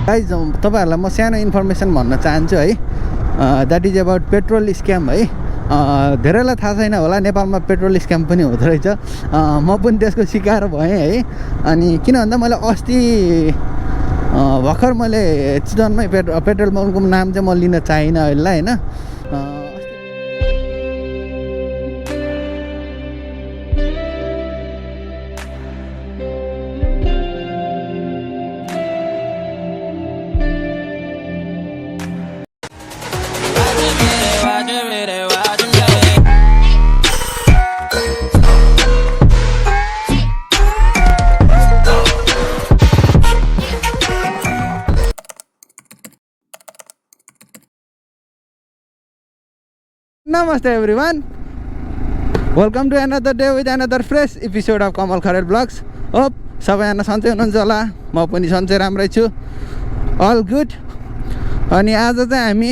Guys तपाईहरुलाई म सानो इन्फर्मेसन भन्न चाहन्छु है that is about petrol scam है धेरैलाई थाहा छैन होला नेपालमा पेट्रोल स्क्याम पनि हुँदो रहेछ म पनि त्यसको शिकार भएँ है अनि किन भन्दा मैले अस्ति भर्खर मैले चितवनमै पेट्रोल पम्पको नाम चाहिँ म लिन चाहिनँ अहिले हैन Namaste everyone, welcome to another day with another fresh episode of Kamal Kharal Vlogs. Hope सबैजना सन्चै हुनुहुन्छ होला म पनि सन्चै राम्रै छु all good अनि आज चाहिँ हामी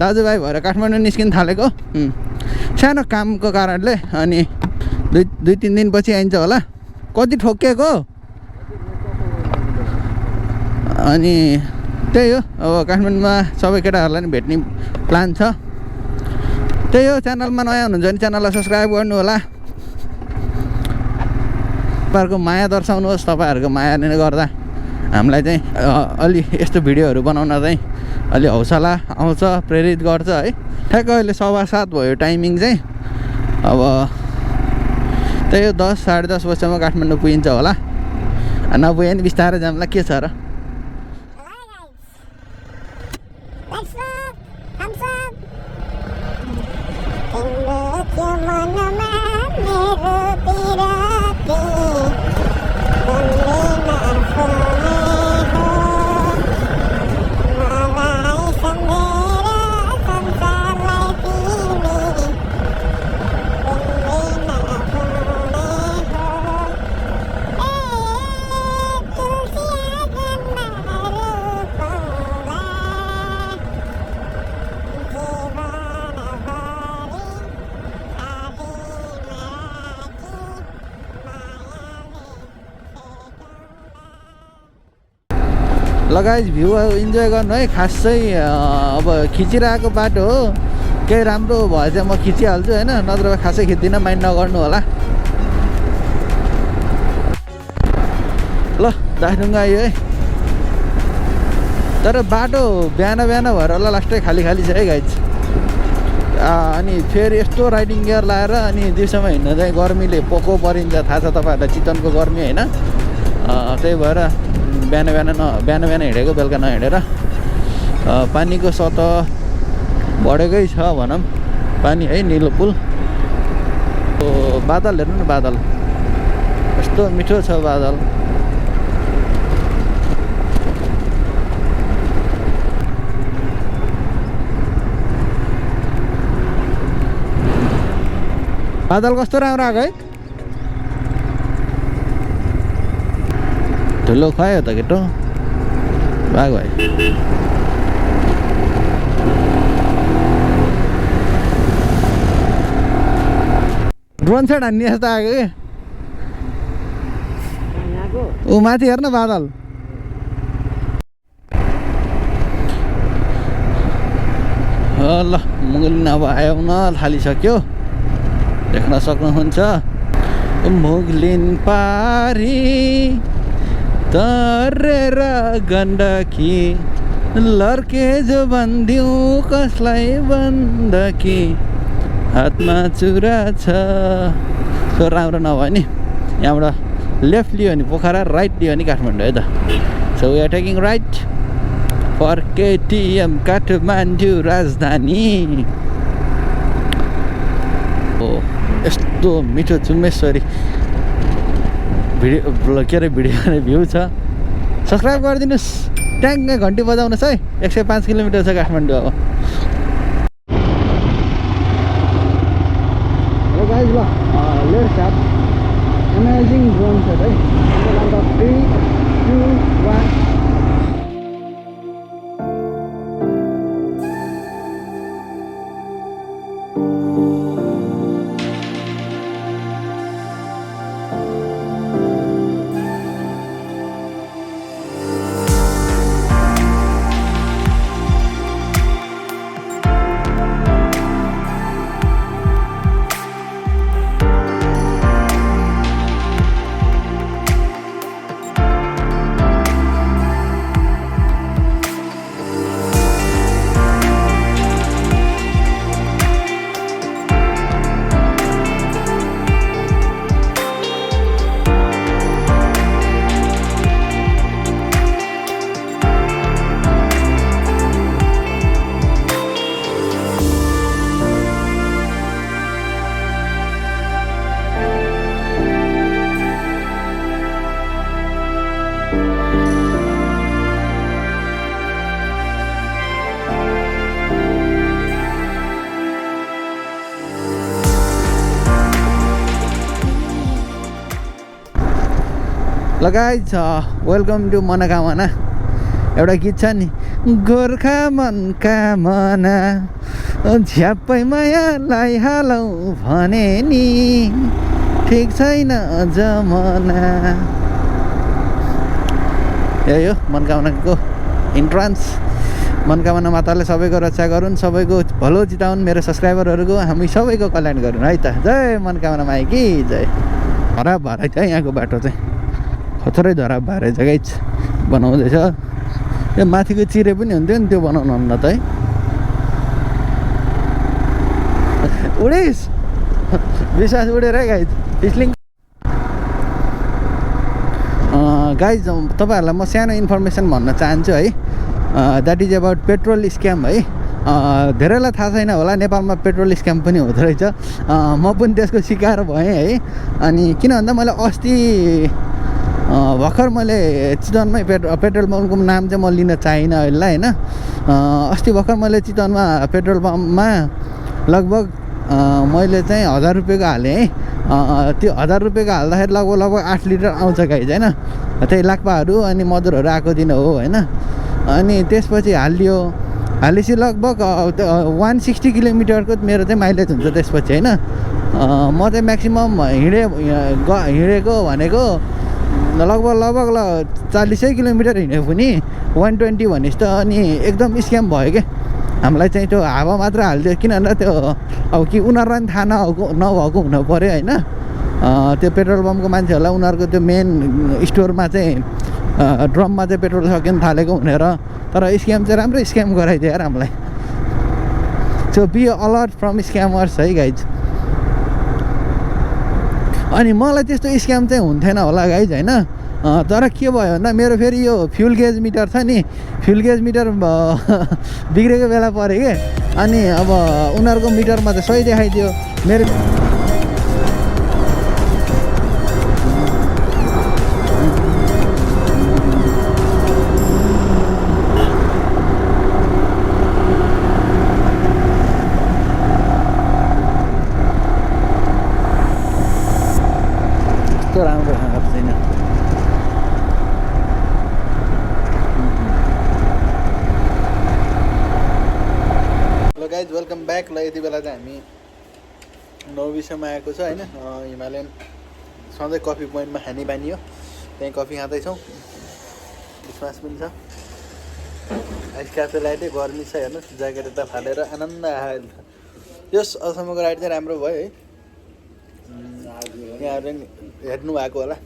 दाजुभाइ भएर काठमाडौँ निस्किन थालेको सानो कामको कारणले अनि दुई तीन दिन पछि आइन्छ होला कति ठोक्केको अनि त्यही हो अब काठमाडौँमा सबै केटाहरूलाई नि भेट्ने प्लान छ त्यही हो च्यानलमा नयाँ हुनुहुन्छ भने च्यानललाई सब्स्क्राइब गर्नु होला तपाईहरुको माया दर्शाउनुहोस् तपाईहरुको मायाले गर्दा हामीलाई चाहिँ अलि यस्तो भिडियोहरू बनाउन चाहिँ अलि हौसला आउँछ प्रेरित गर्छ है ठ्याक्क अहिले 7:15 भयो टाइमिङ चाहिँ अब त्यही हो 10 10:30 बजेसम्म काठमाडौँ पुगिन्छ होला नपुगे नि बिस्तारै जाउँला के छ र लगाइज भ्यू इन्जोय गर्नु है खासै अब खिचिरहेको बाटो हो केही राम्रो भए चाहिँ म खिचिहाल्छु हैन नत्र खासै खिच्दिनँ माइन्ड नगर्नु होला ल दार्जिलिङ आयो है तर बाटो बिहान भएर होला लास्टै खाली छ है गाइज अनि फेरि यस्तो राइडिङ गियर लाएर अनि दिउँसोमा हिँड्न चाहिँ गर्मीले पोको परिन्छ थाहा छ तपाईहरुलाई चितवनको गर्मी हैन त्यही भएर बिहान हिँडेको बेलुका नहिँडेर पानीको सतह बढेकै छ भनौँ पानी है निलो पुल बादल हेर्नु न बादल यस्तो मिठो छ बादल बादल कस्तो राम्रो आएको है ठुलो खुवायो त केटो भाग भाइ ड्रोन सेट हान्ने जस्तो आएको कि ऊ माथि हेर्न बादल ल मुगलिन अब आउन थालिसक्यो देख्न सक्नुहुन्छ मुगलिन पारी तरेर गण्डकी लर्के जो भन्दिउ कसलाई बन्दकी हातमा चुरा छ सो राम्रो नभयो नि यहाँबाट लेफ्ट लियो भने पोखरा राइट लियो भने काठमाडौँ है त so we are taking right for KTM Kathmandu राजधानी ओ यस्तो मिठो चुम्मेश्वरी भिडियो के अरे भिडियो भ्यू छ सब्सक्राइब गरिदिनुहोस् ट्याङ्कै घन्टी बजाउनुहोस् है 105 किलोमिटर छ काठमाडौँ अब हेलो गाइज ल let's start amazing drone set है 3 2 1 ल गाइज वेलकम टु मनोकामना एउटा गीत छ नि गोर्खा मनकामना झ्याप्पै मायालाई हालौ भने नि ठिक छैन जमाना यही हो मनोकामनाको इन्ट्रान्स मनोकामना माताले सबैको रक्षा गरून् सबैको भलो चिताउन् मेरो सब्सक्राइबरहरूको हामी सबैको कल्याण गरून् है त जय मनोकामना माई कि जय धराब भएर चाहिँ यहाँको बाटो चाहिँ खतरै धराब भएर जग्गै बनाउँदैछ यो माथिको चिरे पनि हुन्थ्यो नि त्यो बनाउनु हुन्न त है उडिस विश्वास उडेर है गाइज पिछलिङ गाइज तपाईँहरूलाई म सानो इन्फर्मेसन भन्न चाहन्छु है that is about petrol scam है धेरैलाई थाहा छैन होला नेपालमा पेट्रोल स्क्याम पनि हुँदो रहेछ म पनि त्यसको शिकार भएँ है अनि किन भन्दा मैले अस्ति भर्खर मैले चितवनमै पेट्रोल पम्पको नाम चाहिँ म लिन चाहिनँ अहिले होइन अस्ति भर्खर मैले चितवनमा पेट्रोल पम्पमा लगभग मैले चाहिँ 1000 रुपियाँको हालेँ है त्यो 1000 रुपियाँको हाल्दाखेरि लगभग 8 लिटर आउँछ गाइज होइन त्यही लाक्पाहरू अनि मधुरहरू आएको दिन हो होइन अनि त्यसपछि हालेपछि लगभग 160 किलोमिटरको मेरो चाहिँ माइलेज हुन्छ त्यसपछि होइन म चाहिँ म्याक्सिमम् हिँडेको भनेको लगभग 40 किलोमिटर हिँड्यो पनि 120 भनेपछि त अनि एकदम स्क्याम भयो क्या हामीलाई चाहिँ त्यो हावा मात्र हालिदियो किनभने त्यो अब कि उनीहरूलाई पनि थाहा नभएको हुनु पऱ्यो होइन त्यो पेट्रोल पम्पको मान्छेहरूलाई उनीहरूको त्यो मेन स्टोरमा चाहिँ ड्रममा चाहिँ पेट्रोल सकिन थालेको हुनेर तर स्क्याम चाहिँ राम्रो स्क्याम गराइदियो यार हामीलाई सो बी अलर्ट फ्रम स्क्यामर्स है गाइज अनि मलाई त्यस्तो स्क्याम चाहिँ हुन्थेन होला गाइज होइन तर के भयो भन्दा मेरो फेरि यो फ्युल गेज मिटर छ नि फ्युल गेज मिटर बिग्रेको बेला पऱ्यो कि अनि अब उनीहरूको मिटरमा चाहिँ सही देखाइदियो मेरो त्यस्तो राम्रो खाएको छैन गाइज वेलकम ब्याक ल यति बेला चाहिँ हामी नौबिसमा आएको छ होइन हिमालयन सधैँ कफी पोइन्टमा खाने बानी हो त्यहीँ कफी खाँदैछौँ विश्वास पनि छ आइस क्याफे लाइटै गर्मी छ हेर्नुहोस् ज्याकेट यता फालेर आनन्द आयो यस अहिलेसम्मको राइड चाहिँ राम्रो भयो है यहाँहरू हेर्नु भएको होला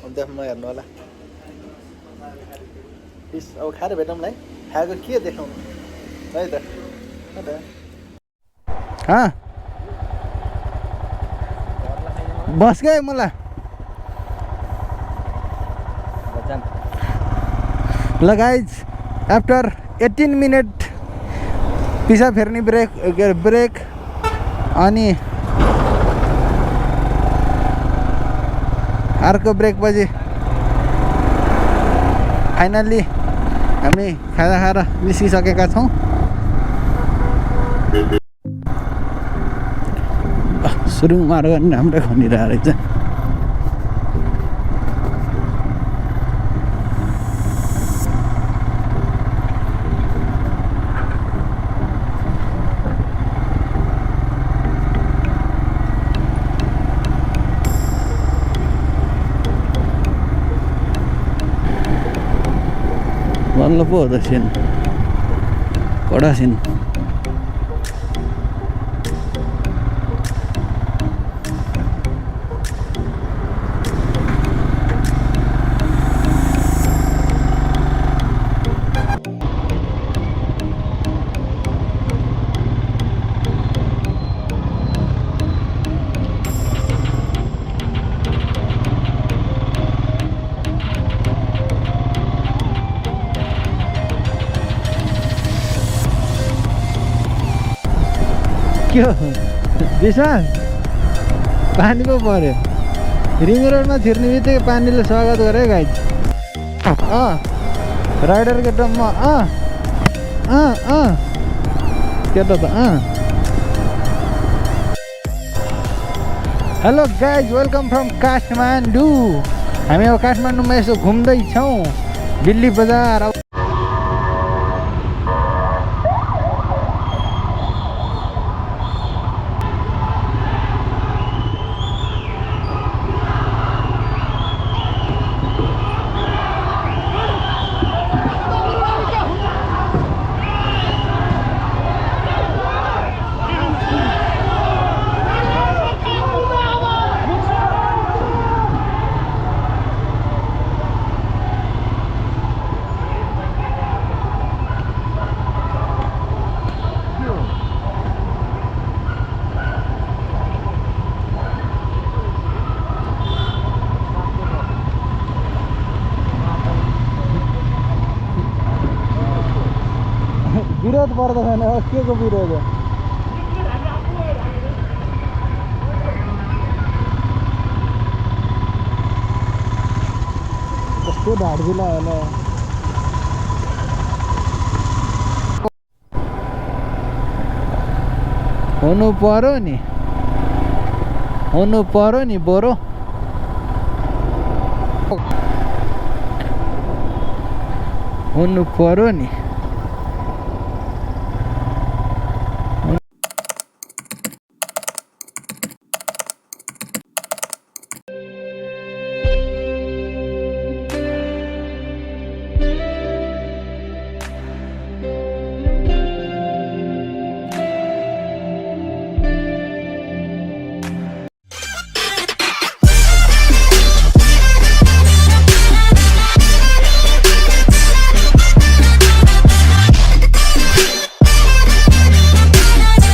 अन्त नहेर्नु होला प्लिज अब खाएर भेटौँला है खाएको के देखाउनु है त बस गए मलाई ल गाइज आफ्टर 18 मिनट पिसा फेर्ने ब्रेक अनि अर्को ब्रेक पछि फाइनल्ली हामी खाजा खाएर निस्किसकेका छौँ सुरुङ मार्ग पनि राम्रै खनिरहेको रहेछ बल्ल पो हो त सिन कडा सिन के हो विशाल पानी पो पर्यो रिङ रोडमा छिर्ने बित्तिकै पानीले स्वागत गरे गाइज राइडर केटामा केटा त hello guys welcome from Kathmandu हामी अब काठमाडौँमा यसो घुम्दैछौँ दिल्ली बजार। विरोध पर्दैन के को विरोध हो? कस्तो ढाडबिला होला। हुनु पर्यो नि बरु। हुनु पर्यो नि।